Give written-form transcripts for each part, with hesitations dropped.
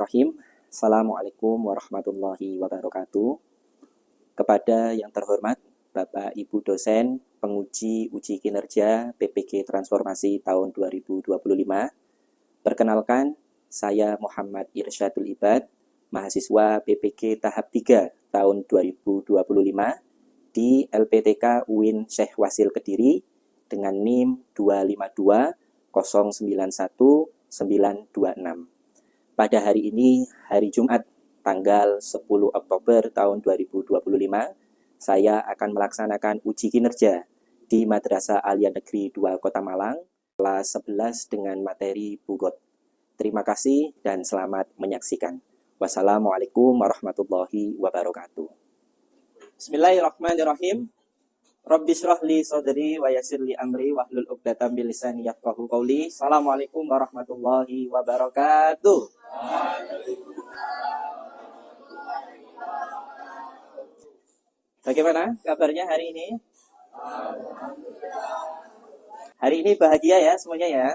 Bismillahirrahmanirrahim. Assalamualaikum warahmatullahi wabarakatuh. Kepada yang terhormat Bapak Ibu dosen, penguji uji kinerja PPG Transformasi tahun 2025. Perkenalkan, saya Muhammad Irsyadul Ibad, mahasiswa PPG tahap 3 tahun 2025 di LPTK UIN Syekh Wasil Kediri dengan NIM 252 091 926. Pada hari ini, hari Jumat, tanggal 10 Oktober tahun 2025, saya akan melaksanakan uji kinerja di Madrasah Aliyah Negeri 2 Kota Malang, kelas 11 dengan materi Bugot. Terima kasih dan selamat menyaksikan. Wassalamualaikum warahmatullahi wabarakatuh. Bismillahirrahmanirrahim. Rabbi shrah li sadri wa yassir li amri wahlul 'uqdatam min lisani yafqahu qawli. Assalamualaikum warahmatullahi wabarakatuh. Bagaimana kabarnya hari ini? Hari ini bahagia ya semuanya ya?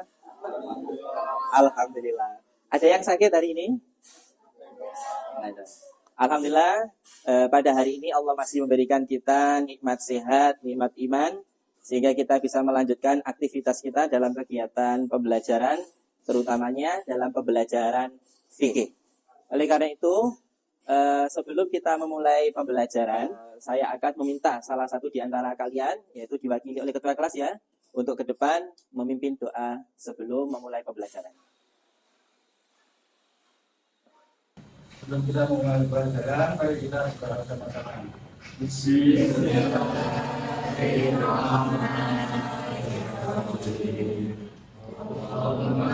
Alhamdulillah. Ada yang sakit hari ini? Ada. Alhamdulillah, pada hari ini Allah masih memberikan kita nikmat sehat, nikmat iman, sehingga kita bisa melanjutkan aktivitas kita dalam kegiatan pembelajaran, terutamanya dalam pembelajaran fikih. Oleh karena itu, sebelum kita memulai pembelajaran, saya akan meminta salah satu di antara kalian, yaitu diwakili oleh ketua kelas ya, untuk ke depan memimpin doa sebelum memulai pembelajaran. Sebelum kita memulai pelajaran, mari kita berdoa sama-sama. Bismillahirrahmanirrahim. Allahumma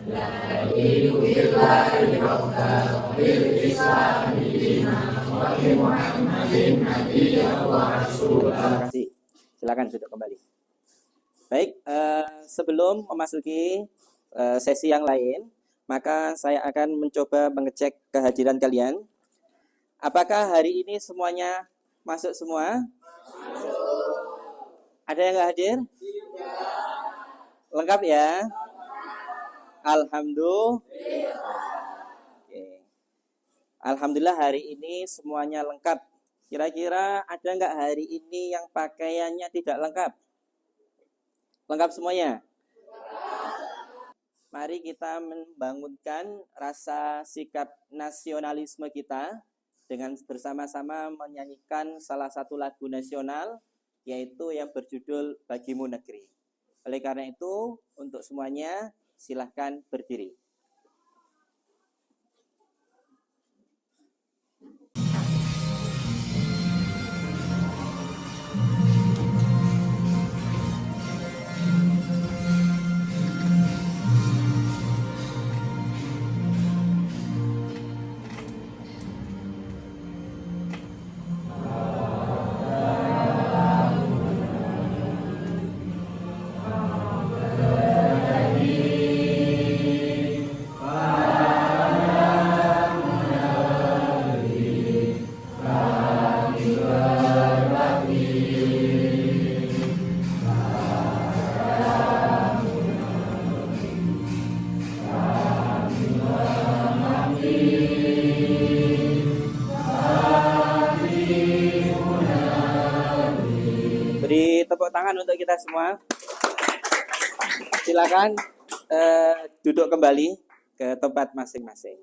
la ilaha illallah bil islami wa Muhammadin nabiyyan wa rasulah. Terima kasih. Silakan duduk kembali. Baik, sebelum memasuki sesi yang lain, maka saya akan mencoba mengecek kehadiran kalian. Apakah hari ini semuanya masuk semua? Ada yang nggak hadir? Lengkap ya? Alhamdulillah. Oke. Alhamdulillah hari ini semuanya lengkap. Kira-kira ada nggak hari ini yang pakaiannya tidak lengkap? Lengkap semuanya? Mari kita membangunkan rasa sikap nasionalisme kita dengan bersama-sama menyanyikan salah satu lagu nasional, yaitu yang berjudul Bagimu Negeri. Oleh karena itu, untuk semuanya, silahkan berdiri. Beri tepuk tangan untuk kita semua. Silakan duduk kembali ke tempat masing-masing.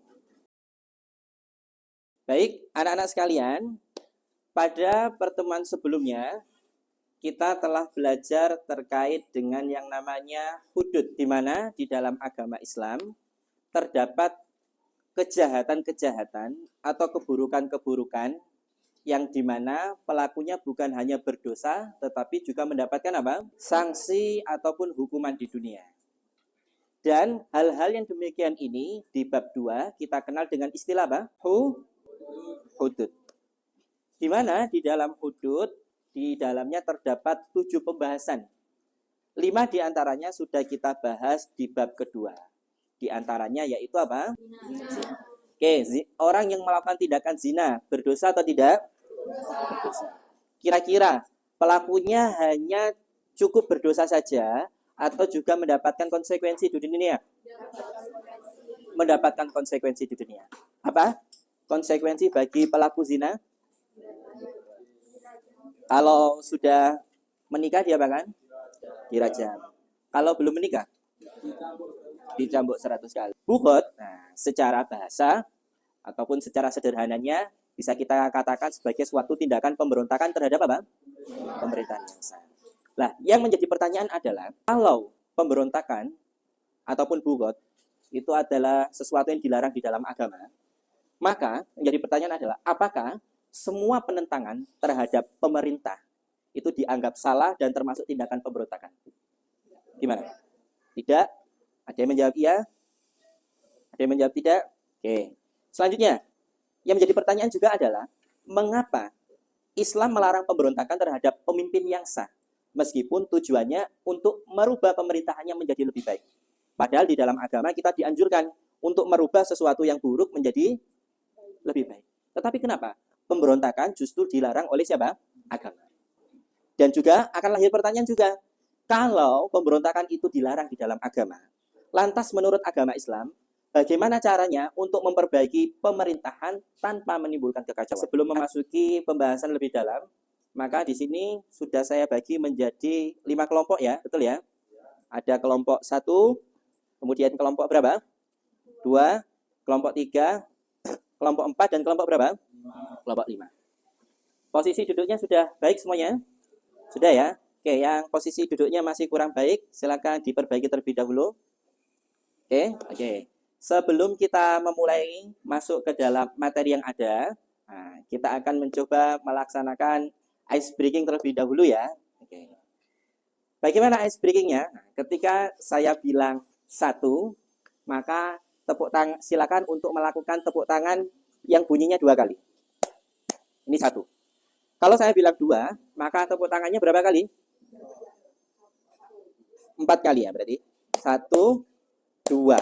Baik, anak-anak sekalian, pada pertemuan sebelumnya kita telah belajar terkait dengan yang namanya hudud, di mana di dalam agama Islam terdapat kejahatan-kejahatan atau keburukan-keburukan yang dimana pelakunya bukan hanya berdosa, tetapi juga mendapatkan apa? Sanksi ataupun hukuman di dunia. Dan hal-hal yang demikian ini di bab 2 kita kenal dengan istilah apa? Hudud. Di mana di dalam hudud, di dalamnya terdapat 7 pembahasan. 5 di antaranya sudah kita bahas di bab kedua. Di antaranya yaitu apa? Oke, orang yang melakukan tindakan zina berdosa atau tidak? Berdosa. Kira-kira pelakunya hanya cukup berdosa saja atau juga mendapatkan konsekuensi di dunia? Mendapatkan konsekuensi di dunia. Apa? Konsekuensi bagi pelaku zina? Kalau sudah menikah diapakan? Dirajam. Kalau belum menikah? Dicambuk 100 kali. Bugot, nah, secara bahasa ataupun secara sederhananya bisa kita katakan sebagai suatu tindakan pemberontakan terhadap apa? Pemerintahan yang sah. Nah, yang menjadi pertanyaan adalah kalau pemberontakan ataupun bugot itu adalah sesuatu yang dilarang di dalam agama, maka menjadi pertanyaan adalah apakah semua penentangan terhadap pemerintah itu dianggap salah dan termasuk tindakan pemberontakan? Gimana? Tidak? Ada yang menjawab iya? Ada yang menjawab tidak? Oke. Selanjutnya, yang menjadi pertanyaan juga adalah mengapa Islam melarang pemberontakan terhadap pemimpin yang sah, meskipun tujuannya untuk merubah pemerintahannya menjadi lebih baik. Padahal di dalam agama kita dianjurkan untuk merubah sesuatu yang buruk menjadi lebih baik. Tetapi kenapa pemberontakan justru dilarang oleh siapa? Agama. Dan juga akan lahir pertanyaan juga, kalau pemberontakan itu dilarang di dalam agama, lantas menurut agama Islam, bagaimana caranya untuk memperbaiki pemerintahan tanpa menimbulkan kekacauan? Sebelum memasuki pembahasan lebih dalam, maka di sini sudah saya bagi menjadi 5 kelompok ya, betul ya? Ada kelompok 1, kemudian kelompok berapa? 2, kelompok 3, kelompok 4, dan kelompok berapa? Kelompok 5. Posisi duduknya sudah baik semuanya? Sudah ya? Oke, yang posisi duduknya masih kurang baik, silakan diperbaiki terlebih dahulu. Oke. Sebelum kita memulai masuk ke dalam materi yang ada, kita akan mencoba melaksanakan ice breaking terlebih dahulu ya. Oke. Bagaimana ice breakingnya? Ketika saya bilang 1, maka silakan untuk melakukan tepuk tangan yang bunyinya 2 kali. Ini 1. Kalau saya bilang 2, maka tepuk tangannya berapa kali? 4 kali ya berarti. 1, 2.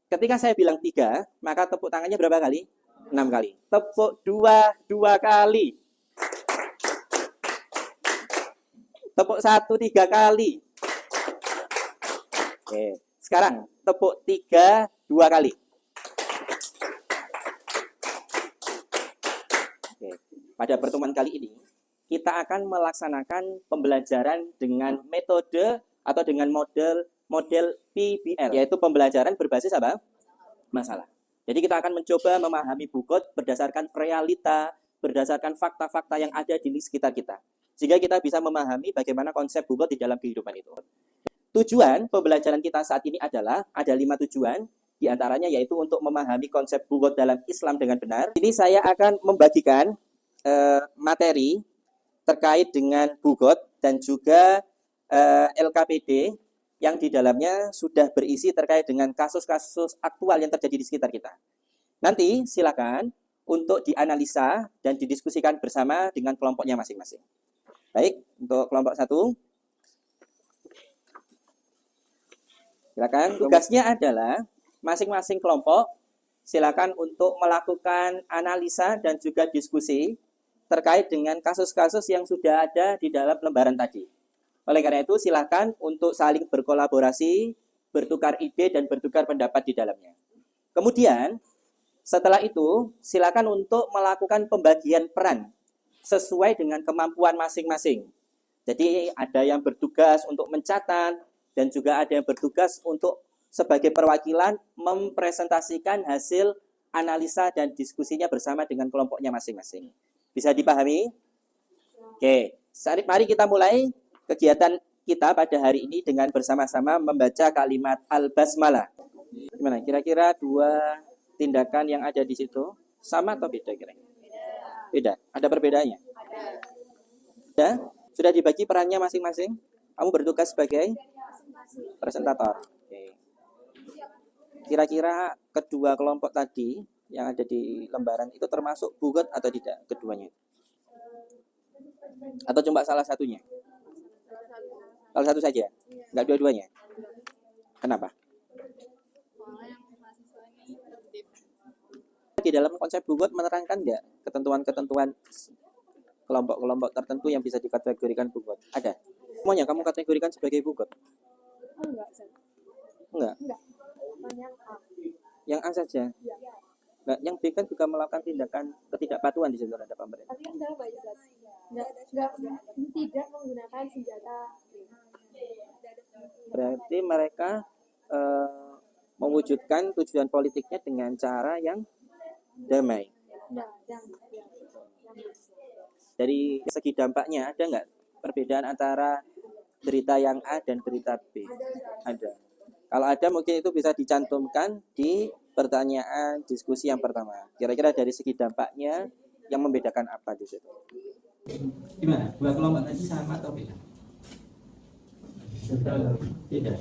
Ketika saya bilang 3, maka tepuk tangannya berapa kali? 6 kali. Tepuk 2 kali. Tepuk 1 3 kali. Oke. Sekarang tepuk 3 2 kali. Oke. Pada pertemuan kali ini kita akan melaksanakan pembelajaran dengan metode atau dengan model PBL, yaitu pembelajaran berbasis apa? Masalah. Jadi kita akan mencoba memahami bugot berdasarkan realita, berdasarkan fakta-fakta yang ada di sekitar kita. Sehingga kita bisa memahami bagaimana konsep bugot di dalam kehidupan itu. Tujuan pembelajaran kita saat ini adalah ada 5 tujuan, di antaranya yaitu untuk memahami konsep bugot dalam Islam dengan benar. Ini saya akan membagikan materi terkait dengan bugot dan juga LKPD yang di dalamnya sudah berisi terkait dengan kasus-kasus aktual yang terjadi di sekitar kita. Nanti silakan untuk dianalisa dan didiskusikan bersama dengan kelompoknya masing-masing. Baik, untuk kelompok 1. Silakan, tugasnya adalah masing-masing kelompok silakan untuk melakukan analisa dan juga diskusi terkait dengan kasus-kasus yang sudah ada di dalam lembaran tadi. Oleh karena itu, silakan untuk saling berkolaborasi, bertukar ide, dan bertukar pendapat di dalamnya. Kemudian, setelah itu, silakan untuk melakukan pembagian peran sesuai dengan kemampuan masing-masing. Jadi, ada yang bertugas untuk mencatat, dan juga ada yang bertugas untuk sebagai perwakilan mempresentasikan hasil analisa dan diskusinya bersama dengan kelompoknya masing-masing. Bisa dipahami? Oke, mari kita mulai kegiatan kita pada hari ini dengan bersama-sama membaca kalimat Al-Basmalah. Gimana? Kira-kira 2 tindakan yang ada di situ sama atau beda kira-kira? Beda. Ada perbedaannya? Ada. Sudah dibagi perannya masing-masing? Kamu bertugas sebagai presentator. Oke. Kira-kira kedua kelompok tadi yang ada di lembaran itu termasuk bugot atau tidak keduanya? Atau cuma salah satunya? Salah satu saja? Enggak dua-duanya? Kenapa? Di dalam konsep bugot menerangkan enggak ketentuan-ketentuan kelompok-kelompok tertentu yang bisa dikategorikan bugot? Ada? Semuanya kamu kategorikan sebagai bugot? Enggak, Zat. Enggak. Enggak. Yang A. Yang A saja. Iya. Enggak, yang B kan juga melakukan tindakan ketidakpatuhan di situ terhadap pemerintah. Tapi kan damai, Zat. Enggak, tidak menggunakan senjata. Berarti mereka mewujudkan tujuan politiknya dengan cara yang damai. Nah, yang Dari segi dampaknya ada nggak perbedaan antara berita yang A dan berita B? Ada. Kalau ada mungkin itu bisa dicantumkan di pertanyaan diskusi yang pertama. Kira-kira dari segi dampaknya yang membedakan apa di situ? Gimana? Dua kelompok tadi sama atau beda? Beda.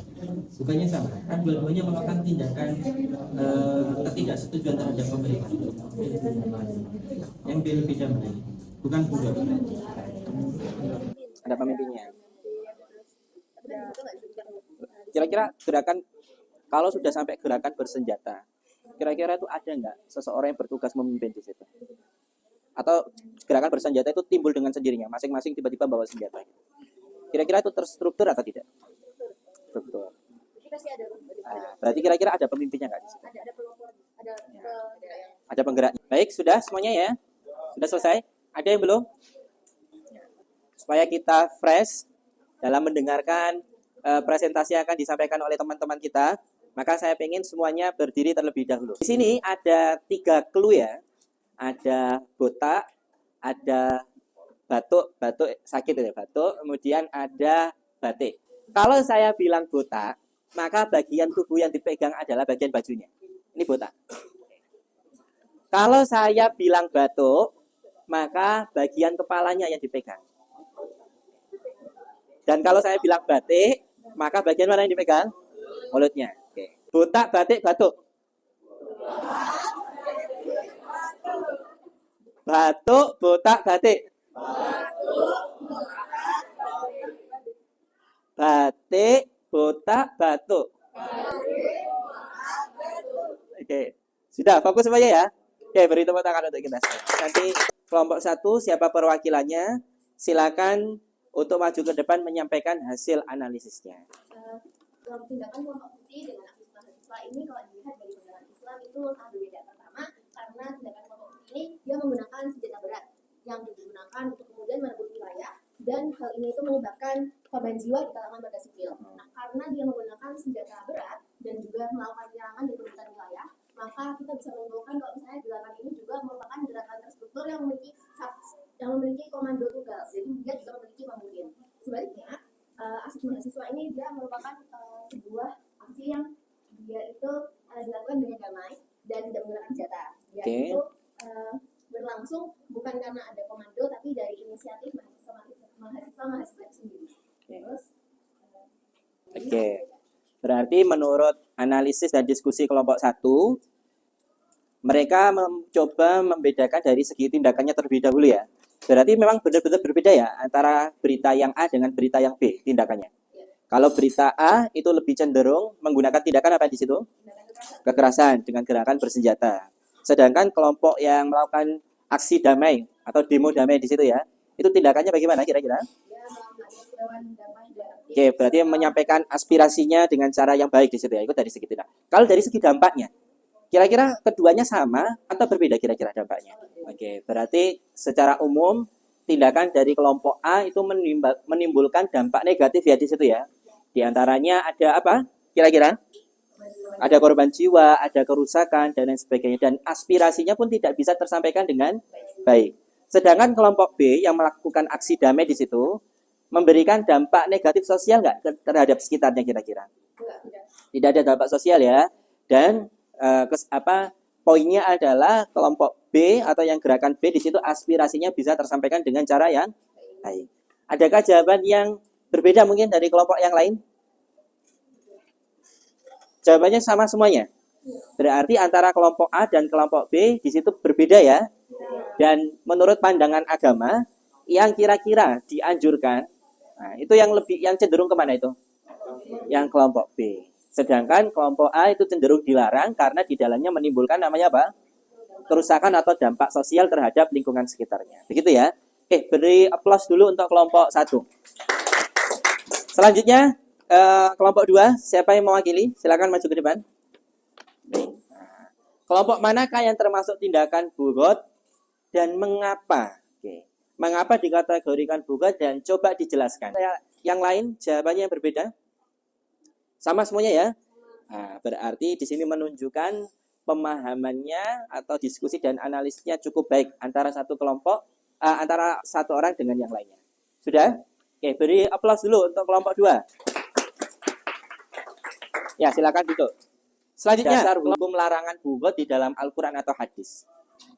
Bukannya sama. Kan dua-duanya melakukan tindakan ketidaksetujuan terhadap pemerintah. Yang beda mana? Bukan budak. Ada pemimpinnya. Kira-kira gerakan, kalau sudah sampai gerakan bersenjata, kira-kira itu ada nggak seseorang yang bertugas memimpin di situ? Atau gerakan bersenjata itu timbul dengan sendirinya, masing-masing tiba-tiba bawa senjata? Kira-kira itu terstruktur atau tidak? Struktur. Berarti kira-kira ada pemimpinnya nggak di situ? Ada penggeraknya. Baik, sudah semuanya ya? Sudah selesai? Ada yang belum? Supaya kita fresh dalam mendengarkan presentasi yang akan disampaikan oleh teman-teman kita, maka saya ingin semuanya berdiri terlebih dahulu. Di sini ada 3 clue ya. Ada botak, ada batuk sakit ya, batuk, kemudian ada batik. Kalau saya bilang botak, maka bagian tubuh yang dipegang adalah bagian bajunya. Ini botak. Kalau saya bilang batuk, maka bagian kepalanya yang dipegang. Dan kalau saya bilang batik, maka bagian mana yang dipegang? Mulutnya. Oke. Botak, batik, batuk. Batuk, botak, batik. Batik, botak, batuk. Oke. Sudah, fokus semuanya ya. Oke, beri tepuk tangan untuk kita. Nanti kelompok 1, siapa perwakilannya? Silakan untuk maju ke depan menyampaikan hasil analisisnya. Tindakan kelompok putih dengan aktivitas mahasiswa ini kalau dilihat dari pandangan Islam itu sangat berbeda. Pertama, karena tindakan kelompok putih ini dia menggunakan senjata berat yang digunakan untuk kemudian merebut wilayah, dan hal ini itu menyebabkan korban jiwa di kalangan warga sipil. Nah, karena dia menggunakan senjata berat dan juga melakukan penyerangan di perebutan wilayah, maka kita bisa menyimpulkan kalau misalnya gerakan ini juga merupakan gerakan terstruktur yang memiliki komando tunggal, jadi dia juga memiliki pemimpin. Sebaliknya, aksi mahasiswa ini dia merupakan sebuah aksi yang dia itu dilakukan dengan damai dan tidak menggunakan senjata. Dia itu berlangsung bukan karena ada komando, tapi dari inisiatif mahasiswa sendiri. Terus, Oke. Berarti menurut analisis dan diskusi kelompok 1, mereka mencoba membedakan dari segi tindakannya terlebih dahulu ya. Berarti memang benar-benar berbeda ya antara berita yang A dengan berita yang B tindakannya. Kalau berita A itu lebih cenderung menggunakan tindakan apa di situ? Kekerasan dengan gerakan bersenjata. Sedangkan kelompok yang melakukan aksi damai atau demo damai di situ ya, itu tindakannya bagaimana kira-kira? Oke, berarti menyampaikan aspirasinya dengan cara yang baik di situ ya. Itu dari segi tindak. Kalau dari segi dampaknya, kira-kira keduanya sama atau berbeda kira-kira dampaknya? Oke, berarti secara umum tindakan dari kelompok A itu menimbulkan dampak negatif ya di situ ya. Di antaranya ada apa? Kira-kira? Ada korban jiwa, ada kerusakan dan lain sebagainya, dan aspirasinya pun tidak bisa tersampaikan dengan baik. Sedangkan kelompok B yang melakukan aksi damai di situ memberikan dampak negatif sosial nggak terhadap sekitarnya kira-kira? Tidak ada dampak sosial ya. Dan poinnya adalah kelompok B atau yang gerakan B di situ aspirasinya bisa tersampaikan dengan cara yang baik. Adakah jawaban yang berbeda mungkin dari kelompok yang lain? Jawabannya sama semuanya. Berarti antara kelompok A dan kelompok B di situ berbeda ya. Dan menurut pandangan agama yang kira-kira dianjurkan, nah, itu yang cenderung kemana itu? Yang kelompok B. Sedangkan kelompok A itu cenderung dilarang karena di dalamnya menimbulkan namanya apa? Kerusakan atau dampak sosial terhadap lingkungan sekitarnya. Begitu ya. Oke, beri aplaus dulu untuk kelompok 1. Selanjutnya, Kelompok 2, siapa yang mewakili? Silakan maju ke depan. Kelompok manakah yang termasuk tindakan bugot dan mengapa? Oke. Mengapa dikategorikan bugot dan coba dijelaskan. Yang lain jawabannya yang berbeda? Sama semuanya ya? Nah, berarti di sini menunjukkan pemahamannya atau diskusi dan analisisnya cukup baik antara satu kelompok, antara satu orang dengan yang lainnya. Sudah? Oke, beri aplaus dulu untuk kelompok 2. Ya, silakan duduk. Selanjutnya, dasar hukum larangan bugot di dalam Al-Quran atau hadis.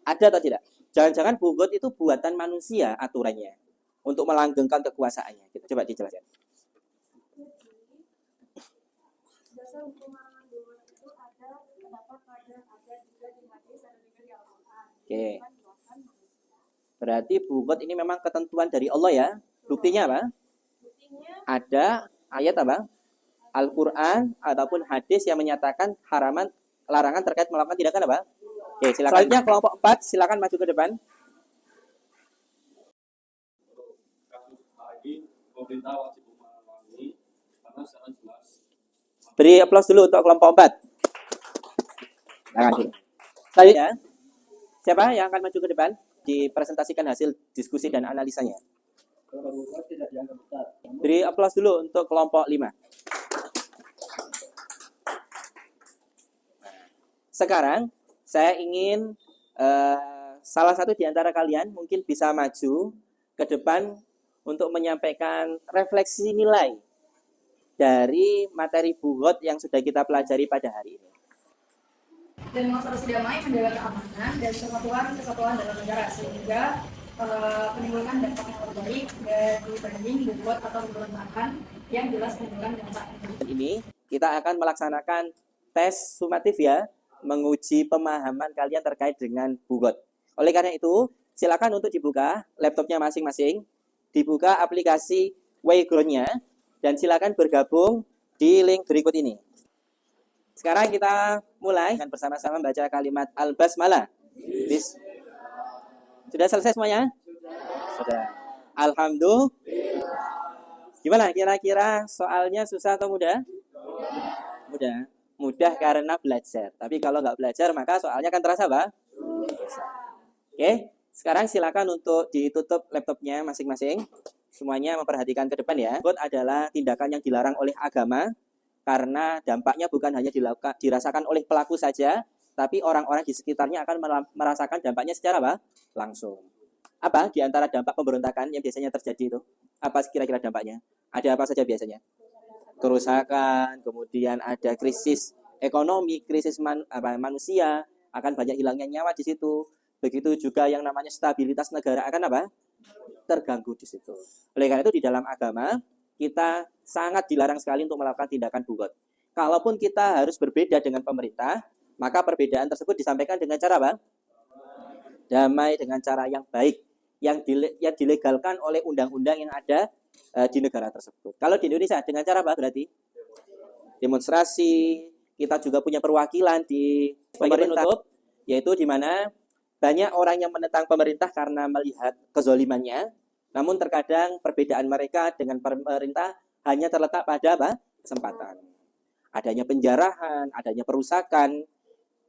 Ada atau tidak? Jangan-jangan bugot itu buatan manusia aturannya untuk melanggengkan kekuasaannya. Coba dijelaskan. Dasar hukum larangan bugot itu terdapat pada juga di hadis, ada juga di Al-Quran. Oke. Berarti bugot ini memang ketentuan dari Allah ya. Buktinya apa? Buktinya Ada ayat apa? Al-Quran ataupun hadis yang menyatakan larangan terkait melakukan tindakan apa? Oke, silakan. Selanjutnya kelompok 4, silakan maju ke depan. Kasus lagi pemerintah wajib memahami karena secara jelas. Beri aplaus dulu untuk kelompok 4. Silakan dulu. Selanjutnya, siapa yang akan maju ke depan? Dipresentasikan hasil diskusi dan analisanya. Beri aplaus dulu untuk kelompok 5. Sekarang saya ingin salah satu di antara kalian mungkin bisa maju ke depan untuk menyampaikan refleksi nilai dari materi bugot yang sudah kita pelajari pada hari ini. Demonstrasi damai menjaga keamanan dan kesatuan dalam negara sehingga menimbulkan dampak yang terbaik dibanding bugot atau pemberontakan yang jelas menimbulkan dampak yang buruk. Ini kita akan melaksanakan tes sumatif ya, menguji pemahaman kalian terkait dengan bugot. Oleh karena itu, silakan untuk dibuka laptopnya masing-masing, dibuka aplikasi Wayground-nya, dan silakan bergabung di link berikut ini. Sekarang kita mulai dengan bersama-sama membaca kalimat Al-Basmalah. Sudah selesai semuanya? Sudah. Alhamdulillah. Gimana kira-kira soalnya susah atau mudah? Mudah. Mudah karena belajar. Tapi kalau nggak belajar, maka soalnya kan terasa apa? Oke, sekarang silakan untuk ditutup laptopnya masing-masing. Semuanya memperhatikan ke depan ya. Bugot adalah tindakan yang dilarang oleh agama karena dampaknya bukan hanya dirasakan oleh pelaku saja, tapi orang-orang di sekitarnya akan merasakan dampaknya secara apa? Langsung. Apa di antara dampak pemberontakan yang biasanya terjadi itu? Apa kira-kira dampaknya? Ada apa saja biasanya? Kerusakan, kemudian ada krisis ekonomi, krisis manusia, akan banyak hilangnya nyawa di situ. Begitu juga yang namanya stabilitas negara akan apa? Terganggu di situ. Oleh karena itu di dalam agama kita sangat dilarang sekali untuk melakukan tindakan bugot. Kalaupun kita harus berbeda dengan pemerintah, maka perbedaan tersebut disampaikan dengan cara apa? Damai, dengan cara yang baik, yang dilegalkan oleh undang-undang yang ada di negara tersebut. Kalau di Indonesia dengan cara apa berarti? Demonstrasi, kita juga punya perwakilan di pemerintah, yaitu di mana banyak orang yang menentang pemerintah karena melihat kezolimannya, namun terkadang perbedaan mereka dengan pemerintah hanya terletak pada apa? Kesempatan. Adanya penjarahan, adanya perusakan.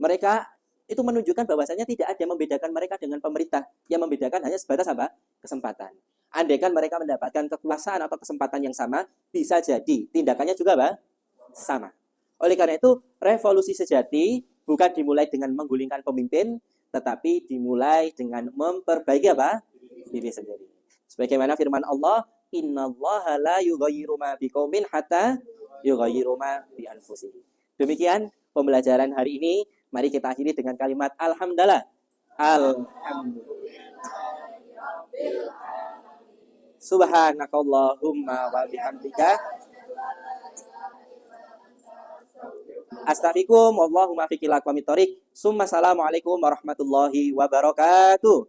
Mereka itu menunjukkan bahwasanya tidak ada yang membedakan mereka dengan pemerintah. Yang membedakan hanya sebatas apa? Kesempatan. Andaikan mereka mendapatkan kekuasaan atau kesempatan yang sama, bisa jadi tindakannya juga apa? Sama. Oleh karena itu, revolusi sejati bukan dimulai dengan menggulingkan pemimpin, tetapi dimulai dengan memperbaiki apa? Diri sendiri. Sebagaimana firman Allah, "Innallaha la yughayyiru ma biqaumin hatta yughayyiru ma bi anfusihim." Demikian pembelajaran hari ini. Mari kita akhiri dengan kalimat Alhamdulillah. Alhamdulillah. Subhanakallahumma wa bihamdika astaghfirukum wallahumma fiqil aqwamit thoriq. Summa assalamualaikum warahmatullahi wabarakatuh.